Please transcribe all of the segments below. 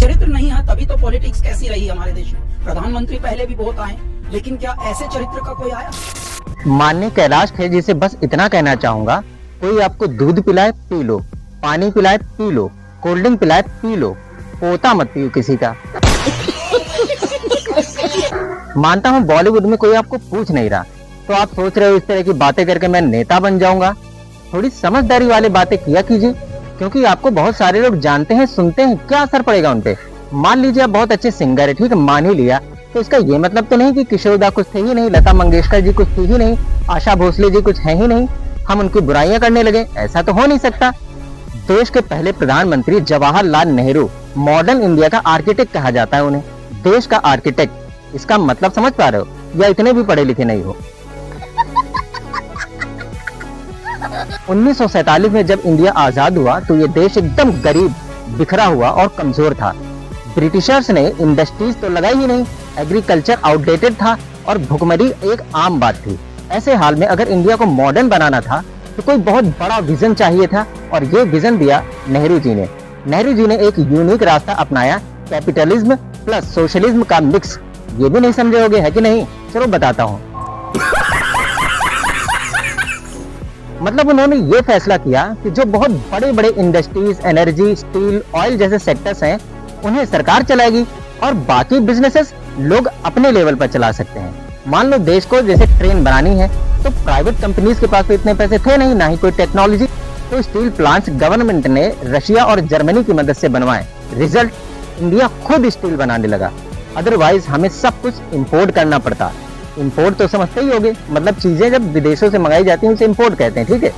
चरित्र नहीं है तभी तो पॉलिटिक्स कैसी रही हमारे देश में। प्रधानमंत्री पहले भी बहुत आए, लेकिन क्या ऐसे चरित्र का कोई आया? माननीय कैलाश खेर जी से बस इतना कहना चाहूंगा, कोई आपको दूध पिलाए पी लो, पानी पिलाए पी लो, कोल्ड ड्रिंक पिलाए पी लो, पोता मत पियो किसी का। मानता हूँ बॉलीवुड में कोई आपको पूछ नहीं रहा, तो आप सोच रहे हो इस तरह की बातें करके मैं नेता बन जाऊंगा। थोड़ी समझदारी वाली बातें किया कीजिए, क्योंकि आपको बहुत सारे लोग जानते हैं, सुनते हैं, क्या असर पड़ेगा उनपे। मान लीजिए आप बहुत अच्छे सिंगर है, ठीक है, मान ही लिया, तो इसका ये मतलब तो नहीं कि किशोरदा कुछ थे ही नहीं, लता मंगेशकर जी कुछ थी ही नहीं, आशा भोसले जी कुछ है ही नहीं, हम उनकी बुराइयां करने लगे, ऐसा तो हो नहीं सकता। देश के पहले प्रधानमंत्री जवाहरलाल नेहरू मॉडर्न इंडिया का आर्किटेक्ट कहा जाता है उन्हें, देश का आर्किटेक्ट। इसका मतलब समझ पा रहे हो, या इतने भी पढ़े लिखे नहीं हो। 1947 में जब इंडिया आजाद हुआ तो ये देश एकदम गरीब, बिखरा हुआ और कमजोर था। ब्रिटिशर्स ने इंडस्ट्रीज तो लगाई ही नहीं, एग्रीकल्चर आउटडेटेड था और भुखमरी एक आम बात थी। ऐसे हाल में अगर इंडिया को मॉडर्न बनाना था तो कोई बहुत बड़ा विजन चाहिए था, और ये विजन दिया नेहरू जी ने। नेहरू जी ने एक यूनिक रास्ता अपनाया, कैपिटलिज्म प्लस सोशलिज्म का मिक्स। ये भी नहीं समझे होगे, है कि नहीं? चलो बताता हूँ। मतलब उन्होंने ये फैसला किया कि जो बहुत बड़े बड़े इंडस्ट्रीज, एनर्जी, स्टील, ऑयल जैसे सेक्टर्स हैं, उन्हें सरकार चलाएगी और बाकी बिजनेसेस लोग अपने लेवल पर चला सकते हैं। मान लो देश को जैसे ट्रेन बनानी है, तो प्राइवेट कंपनीज के पास तो इतने पैसे थे नहीं, ना ही कोई टेक्नोलॉजी, तो स्टील प्लांट्स गवर्नमेंट ने रशिया और जर्मनी की मदद से बनवाए। रिजल्ट, इंडिया खुद स्टील बनाने लगा। अदरवाइज हमें सब कुछ इंपोर्ट करना पड़ता। इंपोर्ट तो समझते ही होगे, मतलब चीजें जब विदेशों से मंगाई जाती हैं उसे इंपोर्ट कहते हैं, ठीक है।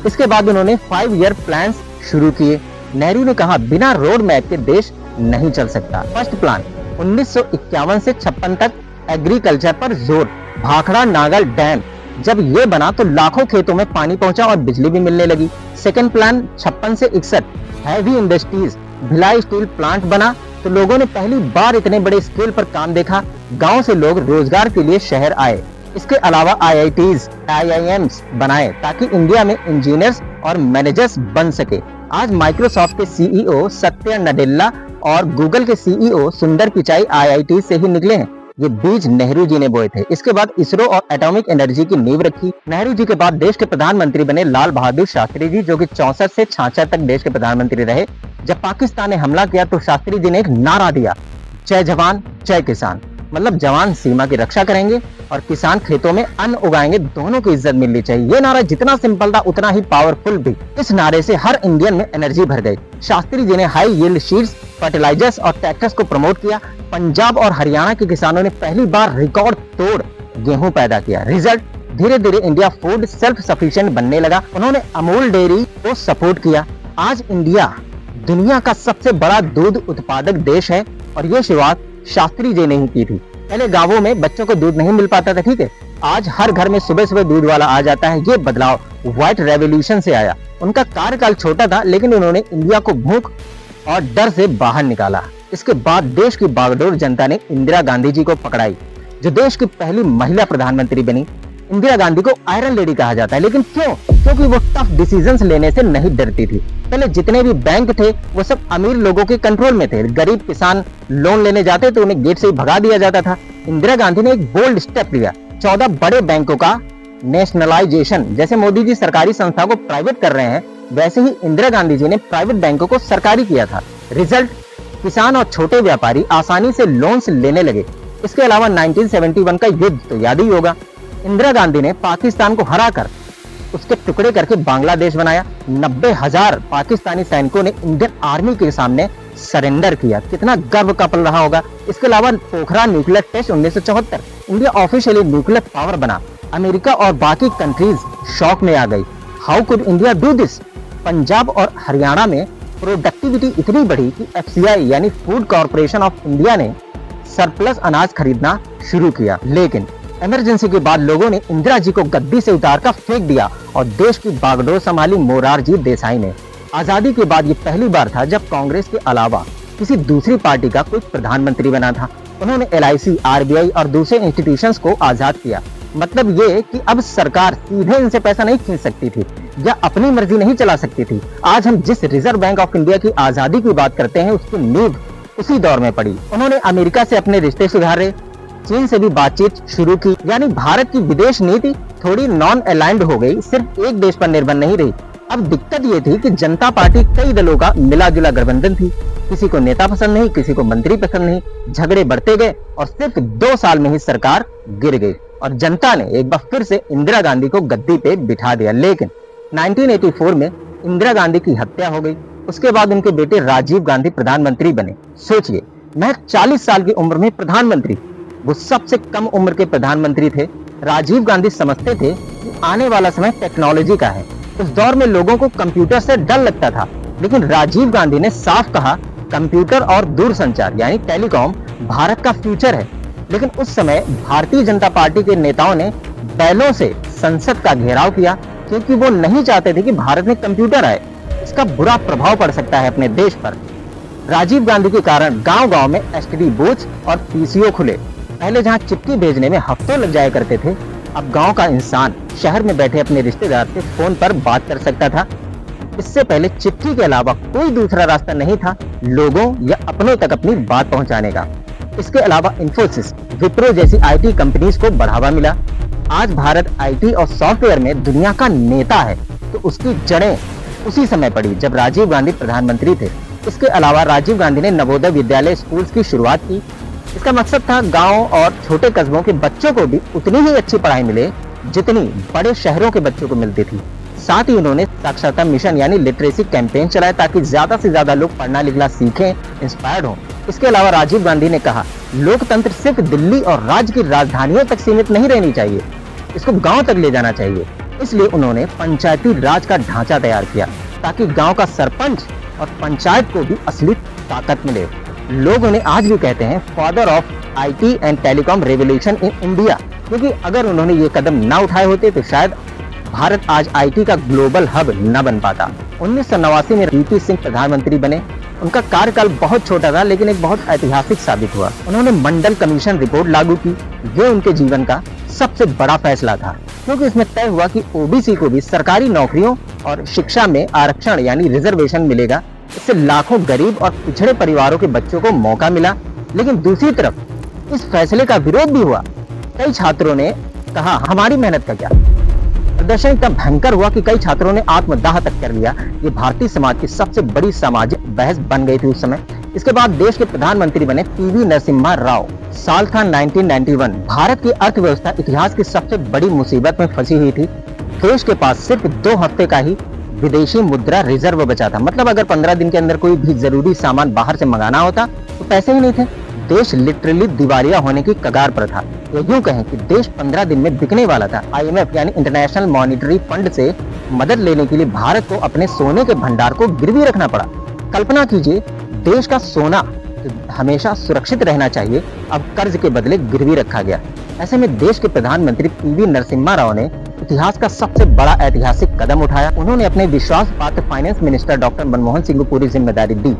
इसके बाद उन्होंने 5 ईयर प्लान्स शुरू किए। नेहरू ने कहा बिना रोड मैप के देश नहीं चल सकता। फर्स्ट प्लान 1951 से 56 तक एग्रीकल्चर पर जोर। भाखड़ा नागल डैम जब ये बना तो लाखों खेतों में पानी पहुंचा और बिजली भी मिलने लगी। सेकंड प्लान 56 से 61 heavy industries, Bhilai steel plant बना तो लोगों ने पहली बार इतने बड़े स्केल पर काम देखा। गांव से लोग रोजगार के लिए शहर आए। इसके अलावा IITs, IIMs बनाए ताकि इंडिया में इंजीनियर्स और मैनेजर्स बन सके। आज माइक्रोसॉफ्ट के CEO सत्या नडेला और गूगल के CEO सुंदर पिचाई IIT से ही निकले हैं। ये बीज नेहरू जी ने बोए थे। इसके बाद इसरो और एटॉमिक एनर्जी की नींव रखी। नेहरू जी के बाद देश के प्रधानमंत्री बने लाल बहादुर शास्त्री जी, जो कि 64 से 66 तक देश के प्रधानमंत्री रहे। जब पाकिस्तान ने हमला किया तो शास्त्री जी ने एक नारा दिया, जय जवान जय किसान। मतलब जवान सीमा की रक्षा करेंगे और किसान खेतों में अन्न उगाएंगे, दोनों की इज्जत मिलनी चाहिए। ये नारा जितना सिंपल था उतना ही पावरफुल भी। इस नारे से हर इंडियन में एनर्जी भर गई। शास्त्री जी ने हाई यील्ड सीड्स, फर्टिलाइजर्स और ट्रैक्टर्स को प्रमोट किया। पंजाब और हरियाणा के किसानों ने पहली बार रिकॉर्ड तोड़ गेहूं पैदा किया। रिजल्ट, धीरे धीरे इंडिया फूड सेल्फ सफिशिएंट बनने लगा। उन्होंने अमूल डेयरी को सपोर्ट किया। आज इंडिया दुनिया का सबसे बड़ा दूध उत्पादक देश है और ये शुरुआत शास्त्री जी ने ही की थी। पहले गांवों में बच्चों को दूध नहीं मिल पाता था, ठीक है, आज हर घर में सुबह सुबह दूध वाला आ जाता है। ये बदलाव व्हाइट रेवोल्यूशन से आया। उनका कार्यकाल छोटा था, लेकिन उन्होंने इंडिया को भूख और डर से बाहर निकाला। इसके बाद देश की बागडोर जनता ने इंदिरा गांधी जी को पकड़ाई, जो देश की पहली महिला प्रधानमंत्री बनी। इंदिरा गांधी को आयरन लेडी कहा जाता है, लेकिन क्यों? क्योंकि वो टफ डिसीजंस लेने से नहीं डरती थी। पहले जितने भी बैंक थे वो सब अमीर लोगों के कंट्रोल में थे। गरीब किसान लोन लेने जाते तो उन्हें गेट से ही भगा दिया जाता था। इंदिरा गांधी ने एक बोल्ड स्टेप लिया, 14 बड़े बैंकों का नेशनलाइजेशन। जैसे मोदी जी सरकारी संस्था को प्राइवेट कर रहे हैं, वैसे ही इंदिरा गांधी जी ने प्राइवेट बैंकों को सरकारी किया था। रिजल्ट, किसान और छोटे व्यापारी आसानी से लोन्स लेने लगे। इसके अलावा 1971 का युद्ध तो याद ही होगा। इंदिरा गांधी ने पाकिस्तान को हराकर उसके टुकड़े करके बांग्लादेश बनाया। 90,000 पाकिस्तानी सैनिकों ने इंडियन आर्मी के सामने सरेंडर किया। कितना गर्व का पल रहा होगा। इसके अलावा Pokhran nuclear test 1974, India officially nuclear power बना। अमेरिका और बाकी कंट्रीज शॉक में आ गई। How could India do this? Punjab और हरियाणा में प्रोडक्टिविटी इतनी बढ़ी कि FCI यानी फूड कॉर्पोरेशन ऑफ इंडिया ने सरप्लस अनाज खरीदना शुरू किया। लेकिन इमरजेंसी के बाद लोगों ने इंदिरा जी को गद्दी से उतारकर फेंक दिया और देश की बागडोर संभाली मोरारजी देसाई ने। आजादी के बाद ये पहली बार था जब कांग्रेस के अलावा किसी दूसरी पार्टी का कोई प्रधानमंत्री बना था। उन्होंने LIC, RBI और दूसरे इंस्टीट्यूशंस को आजाद किया। मतलब ये कि अब सरकार सीधे इनसे पैसा नहीं खींच सकती थी। या अपनी मर्जी नहीं चला सकती थी। आज हम जिस रिजर्व बैंक ऑफ इंडिया की आजादी की बात करते हैं, उसकी नींव उसी दौर में पड़ी। उन्होंने अमेरिका से अपने रिश्ते सुधारे, चीन से भी बातचीत शुरू की, यानी भारत की विदेश नीति थोड़ी नॉन अलाइंड हो गई, सिर्फ एक देश पर निर्भर नहीं रही। अब दिक्कत ये थी कि जनता पार्टी कई दलों का मिला जुला गठबंधन थी। किसी को नेता पसंद नहीं, किसी को मंत्री पसंद नहीं, झगड़े बढ़ते गए और सिर्फ 2 साल में ही सरकार गिर गई और जनता ने एक बार फिर से इंदिरा गांधी को गद्दी पे बिठा दिया। लेकिन 1984 में इंदिरा गांधी की हत्या हो गई। उसके बाद उनके बेटे राजीव गांधी प्रधानमंत्री बने। सोचिए, महज 40 साल की उम्र में प्रधानमंत्री, वो सबसे कम उम्र के प्रधानमंत्री थे। राजीव गांधी समझते थे कि आने वाला समय टेक्नोलॉजी का है। उस दौर में लोगों को कंप्यूटर से डर लगता था, लेकिन राजीव गांधी ने साफ कहा, कंप्यूटर और दूरसंचार यानी टेलीकॉम भारत का फ्यूचर है। लेकिन उस समय भारतीय जनता पार्टी के नेताओं ने बैलों से संसद का घेराव किया, क्योंकि वो नहीं चाहते थे कि भारत में कंप्यूटर आए। इसका बुरा प्रभाव पड़ सकता है अपने देश पर। राजीव गांधी के कारण गांव-गांव में एसटीडी बूथ और पीसीओ खुले। पहले जहां चिट्ठी भेजने में हफ्तों लग जाया करते थे, अब गांव का इंसान शहर में बैठे अपने रिश्तेदार से फोन पर बात कर सकता था। इससे पहले चिट्ठी के अलावा कोई दूसरा रास्ता नहीं था लोगों या अपनों तक अपनी बात पहुंचाने का। इसके अलावा इंफोसिस, विप्रो जैसी आईटी कंपनीज को बढ़ावा मिला। आज भारत आईटी और सॉफ्टवेयर में दुनिया का नेता है, तो उसकी जड़ें उसी समय पड़ी जब राजीव गांधी प्रधानमंत्री थे। इसके अलावा राजीव गांधी ने नवोदय विद्यालय स्कूल्स की शुरुआत की। इसका मकसद था गांव और छोटे कस्बों के बच्चों को भी उतनी ही अच्छी पढ़ाई मिले जितनी बड़े शहरों के बच्चों को मिलती थी। साथ ही उन्होंने साक्षरता मिशन यानी लिटरेसी कैंपेन चलाया, ताकि ज्यादा से ज्यादा लोग पढ़ना लिखना सीखें, इंस्पायर्ड हों। इसके अलावा राजीव गांधी ने कहा, लोकतंत्र सिर्फ दिल्ली और राज्य की राजधानियों तक सीमित नहीं रहनी चाहिए, इसको गांव तक ले जाना चाहिए। इसलिए उन्होंने पंचायती राज का ढांचा तैयार किया, ताकि गांव का सरपंच और पंचायत को भी असली ताकत मिले। लोग उन्हें आज भी कहते हैं father of IT and telecom revolution in India, क्योंकि अगर उन्होंने ये कदम ना उठाए होते तो शायद भारत आज आईटी का ग्लोबल हब न बन पाता। 1989 में वीपी सिंह प्रधानमंत्री बने। उनका कार्यकाल बहुत छोटा था, लेकिन एक बहुत ऐतिहासिक साबित हुआ। उन्होंने मंडल कमीशन रिपोर्ट लागू की। ये उनके जीवन का सबसे बड़ा फैसला था, क्योंकि इसमें तय हुआ कि ओबीसी को भी सरकारी नौकरियों और शिक्षा में आरक्षण यानी रिजर्वेशन मिलेगा। इससे लाखों गरीब और पिछड़े परिवारों के बच्चों को मौका मिला। लेकिन दूसरी तरफ इस फैसले का विरोध भी हुआ। कई छात्रों ने कहा, हमारी मेहनत का क्या। प्रदर्शन इतना भयंकर हुआ कि कई छात्रों ने आत्मदाह तक कर लिया। ये भारतीय समाज की सबसे बड़ी सामाजिक बहस बन गई थी उस समय। इसके बाद देश के प्रधानमंत्री बने पीवी नरसिम्हा राव। साल था 1991। भारत की अर्थव्यवस्था इतिहास की सबसे बड़ी मुसीबत में फंसी हुई थी। देश के पास सिर्फ 2 हफ्ते का ही विदेशी मुद्रा रिजर्व बचा था। मतलब अगर 15 दिन के अंदर कोई भी जरूरी सामान बाहर से मंगाना होता तो पैसे ही नहीं थे। देश लिटरली दिवालिया होने की कगार पर था। या यूं कहें कि देश 15 दिन में बिकने वाला था। IMF यानी इंटरनेशनल मॉनिटरी फंड से मदद लेने के लिए भारत को अपने सोने के भंडार को गिरवी रखना पड़ा। कल्पना कीजिए, देश का सोना हमेशा सुरक्षित रहना चाहिए, अब कर्ज के बदले गिरवी रखा गया। ऐसे में देश के प्रधानमंत्री पीवी नरसिम्हा राव ने इतिहास का सबसे बड़ा ऐतिहासिक कदम उठाया। उन्होंने अपने विश्वास पात्र finance minister doctor Manmohan Singh को पूरी जिम्मेदारी दी।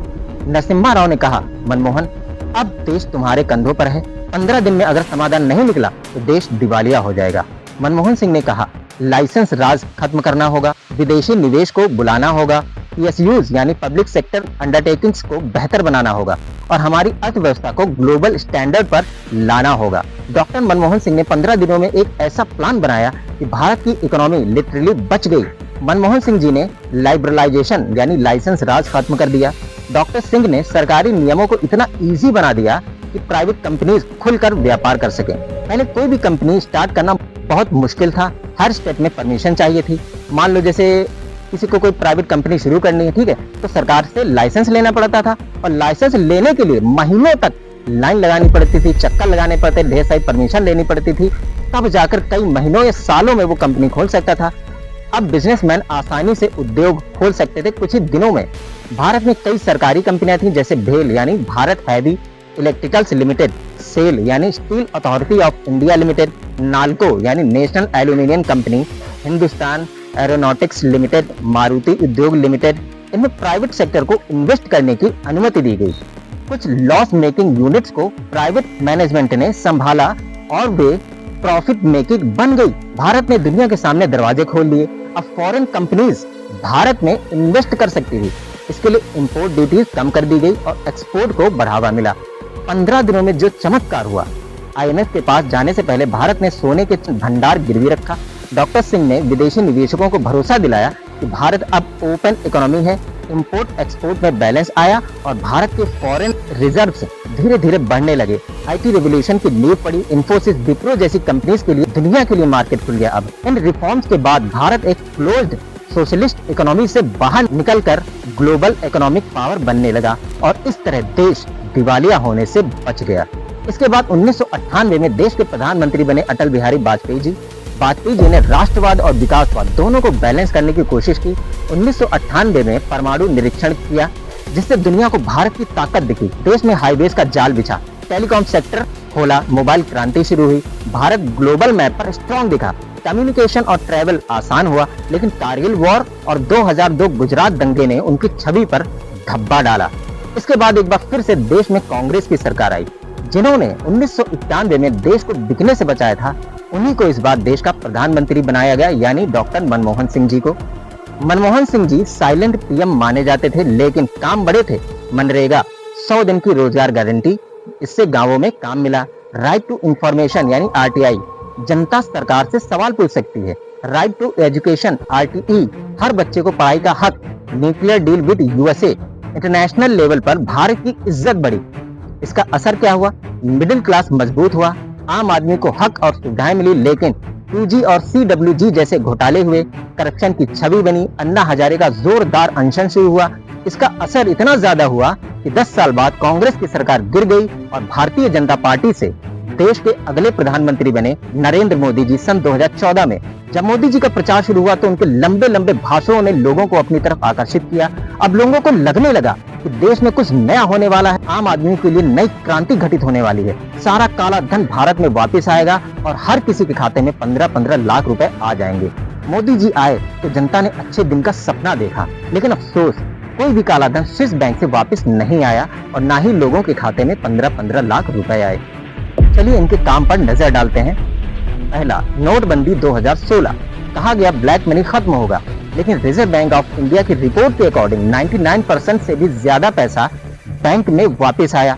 नरसिम्हा राव ने कहा, मनमोहन, अब देश तुम्हारे कंधों पर है। 15 दिन में अगर समाधान नहीं निकला तो देश दिवालिया हो जाएगा। मनमोहन सिंह ने कहा, लाइसेंस राज खत्म करना होगा, विदेशी निवेश को बुलाना होगा, PSUs यानी पब्लिक सेक्टर अंडरटेकिंग्स को बेहतर बनाना होगा और हमारी अर्थव्यवस्था को ग्लोबल स्टैंडर्ड पर लाना होगा। डॉक्टर मनमोहन सिंह ने 15 दिनों में एक ऐसा प्लान बनाया कि भारत की इकोनॉमी लिटरली बच गई। मनमोहन सिंह जी ने लिबरलाइजेशन यानी लाइसेंस राज खत्म कर दिया। डॉक्टर सिंह ने सरकारी नियमों को इतना इजी बना दिया कि प्राइवेट कंपनीज खुलकर व्यापार कर सकें। पहले कोई भी कंपनी स्टार्ट करना बहुत मुश्किल था। हर स्टेप में परमिशन चाहिए थी। मान लो जैसे किसी को कोई प्राइवेट कंपनी शुरू करनी है, ठीक है, तो सरकार से लाइसेंस लेना पड़ता था और लाइसेंस लेने के लिए महीनों तक लाइन लगानी पड़ती थी, चक्कर लगाने पड़ते, ढेर सारी परमिशन लेनी पड़ती थी, तब जाकर कई महीनों या सालों में वो कंपनी खोल सकता था। अब बिजनेसमैन आसानी से उद्योग खोल सकते थे कुछ ही दिनों में। भारत में कई सरकारी कंपनियां थी, जैसे भेल यानी Bharat heavy electricals limited, SAIL यानी steel authority of India limited, NALCO यानी national aluminium company, Hindustan aeronautics limited, Maruti Udyog limited. इनमें प्राइवेट सेक्टर को इन्वेस्ट करने की अनुमति दी गई। कुछ लॉस मेकिंग यूनिट्स को प्राइवेट मैनेजमेंट ने संभाला और वे प्रॉफिट मेकिंग बन गई। भारत ने दुनिया के सामने दरवाजे खोल लिए। अब फॉरेन कंपनीज भारत में इन्वेस्ट कर सकती थी। इसके लिए इंपोर्ट ड्यूटीज कम कर दी गई और एक्सपोर्ट को बढ़ावा मिला। 15 दिनों में जो चमत्कार हुआ, IMF के पास जाने से पहले भारत ने सोने के भंडार गिरवी रखा। डॉक्टर सिंह ने विदेशी निवेशकों को भरोसा दिलाया कि भारत अब ओपन इकोनॉमी है। इंपोर्ट एक्सपोर्ट में बैलेंस आया और भारत के फॉरेन रिजर्व्स धीरे धीरे बढ़ने लगे। IT रेवोल्यूशन की नींव पड़ी। इन्फोसिस, विप्रो जैसी कंपनीज के लिए दुनिया के लिए मार्केट खुल गया। अब इन रिफॉर्म्स के बाद भारत एक क्लोज्ड सोशलिस्ट इकोनॉमी से बाहर निकलकर ग्लोबल इकोनॉमिक पावर बनने लगा और इस तरह देश दिवालिया होने से बच गया। इसके बाद 1998 में देश के प्रधानमंत्री बने अटल बिहारी वाजपेयी जी। वाजपेयी जी ने राष्ट्रवाद और विकासवाद दोनों को बैलेंस करने की कोशिश की। 1998 में परमाणु निरीक्षण किया, जिससे दुनिया को भारत की ताकत दिखी। देश में हाईवेज का जाल बिछा, टेलीकॉम सेक्टर खोला, मोबाइल क्रांति शुरू हुई। भारत ग्लोबल मैप पर स्ट्रॉन्ग दिखा, कम्युनिकेशन और ट्रैवल आसान हुआ। लेकिन कारगिल वॉर और 2002 गुजरात दंगे ने उनकी छवि पर धब्बा डाला। इसके बाद एक बार फिर से देश में कांग्रेस की सरकार आई, जिन्होंने 1991 में देश को बिकने से बचाया था। उन्हीं को इस बार देश का प्रधानमंत्री बनाया गया, यानी डॉक्टर मनमोहन सिंह जी को। मनमोहन सिंह जी साइलेंट PM माने जाते थे, लेकिन काम बड़े थे। मनरेगा, 100 दिन की रोजगार गारंटी, इससे गांवों में काम मिला। राइट टू इंफॉर्मेशन यानी RTI, जनता सरकार से सवाल पूछ सकती है। राइट टू एजुकेशन RTE, हर बच्चे को पढ़ाई का हक। Nuclear deal with USA, international level पर भारत की इज्जत बढ़ी। इसका असर क्या हुआ? मिडिल क्लास मजबूत हुआ, आम आदमी को हक और सुविधाएं मिली। लेकिन 2G और CWG जैसे घोटाले हुए, करप्शन की छवि बनी। अन्ना हजारे का जोरदार अनशन शुरू हुआ। इसका असर इतना ज्यादा हुआ कि 10 साल बाद कांग्रेस की सरकार गिर गई और भारतीय जनता पार्टी से देश के अगले प्रधानमंत्री बने नरेंद्र मोदी जी सन 2014 में। जब मोदी जी का प्रचार शुरू हुआ तो उनके लंबे लंबे भाषणों ने लोगों को अपनी तरफ आकर्षित किया। अब लोगों को लगने लगा कि देश में कुछ नया होने वाला है, आम आदमी के लिए नई क्रांति घटित होने वाली है। सारा काला धन भारत में वापस आएगा और हर किसी के खाते में 15-15 लाख रुपए आ जाएंगे। मोदी जी आए तो जनता ने अच्छे दिन का सपना देखा, लेकिन अफसोस कोई भी काला धन स्विस बैंक से वापस नहीं आया और न ही लोगों के खाते में 15-15 लाख रुपए आए। चलिए इनके काम पर नजर डालते हैं। पहला, नोटबंदी 2016। कहा गया ब्लैक मनी खत्म होगा, लेकिन रिजर्व बैंक ऑफ इंडिया की रिपोर्ट के अकॉर्डिंग 99% से भी ज्यादा पैसा बैंक में वापस आया।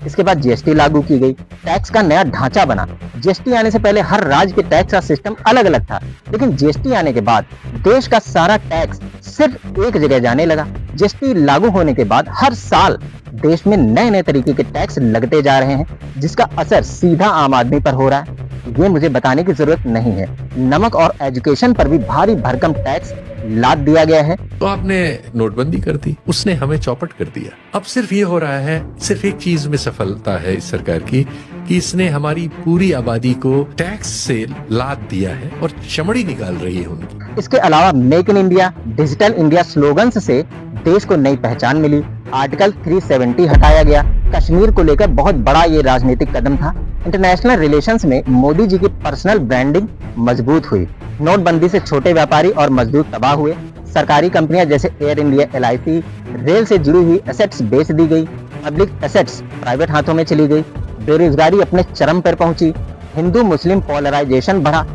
इसके बाद GST लागू की गई, टैक्स का नया ढांचा बना। GST आने से पहले हर राज्य के टैक्स का सिस्टम अलग अलग था, लेकिन GST आने के बाद देश का सारा टैक्स सिर्फ एक जगह जाने लगा। GST लागू होने के बाद हर साल देश में नए नए तरीके के टैक्स लगते जा रहे हैं, जिसका असर सीधा आम आदमी पर हो रहा है। ये मुझे बताने की जरूरत नहीं है। नमक और एजुकेशन पर भी भारी भरकम टैक्स लाद दिया गया है। तो आपने नोटबंदी कर दी, उसने हमें चौपट कर दिया। अब सिर्फ ये हो रहा है, सिर्फ एक चीज में सफलता है इस सरकार की कि इसने हमारी पूरी आबादी को टैक्स से लाद दिया है और चमड़ी निकाल रही है उनकी। इसके अलावा make in India, digital India slogans से देश को नई पहचान मिली। आर्टिकल 370 हटाया गया। कश्मीर को लेकर बहुत बड़ा ये राजनीतिक कदम था। इंटरनेशनल रिलेशंस में मोदी जी की पर्सनल ब्रांडिंग मजबूत हुई। नोटबंदी से छोटे व्यापारी और मजदूर तबाह हुए। सरकारी कंपनियां जैसे एयर इंडिया, LIC, रेल से जुड़ी हुई एसेट्स बेच दी गई। पब्लिक एसेट्स प्राइवेट हाथों में चली गई। बेरोजगारी अपने चरम पर पहुंची। हिंदू मुस्लिम पोलराइजेशन बढ़ा।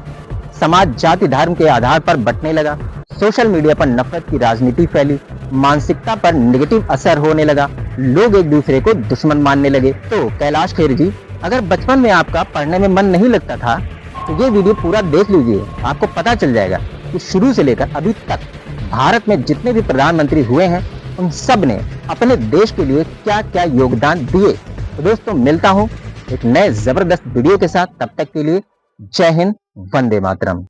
समाज जाति धर्म के आधार पर बंटने लगा। सोशल मीडिया पर नफरत की राजनीति फैली। मानसिकता पर नेगेटिव असर होने लगा। लोग एक दूसरे को दुश्मन मानने लगे। तो कैलाश खेर जी, अगर बचपन में आपका पढ़ने में मन नहीं लगता था तो ये वीडियो पूरा देख लीजिए। आपको पता चल जाएगा कि शुरू से लेकर अभी तक भारत में जितने भी प्रधानमंत्री हुए हैं उन सब ने अपने देश के लिए क्या क्या योगदान दिए। तो दोस्तों, मिलता हूँ एक नए जबरदस्त वीडियो के साथ। तब तक के लिए जय हिंद, वंदे मातरम।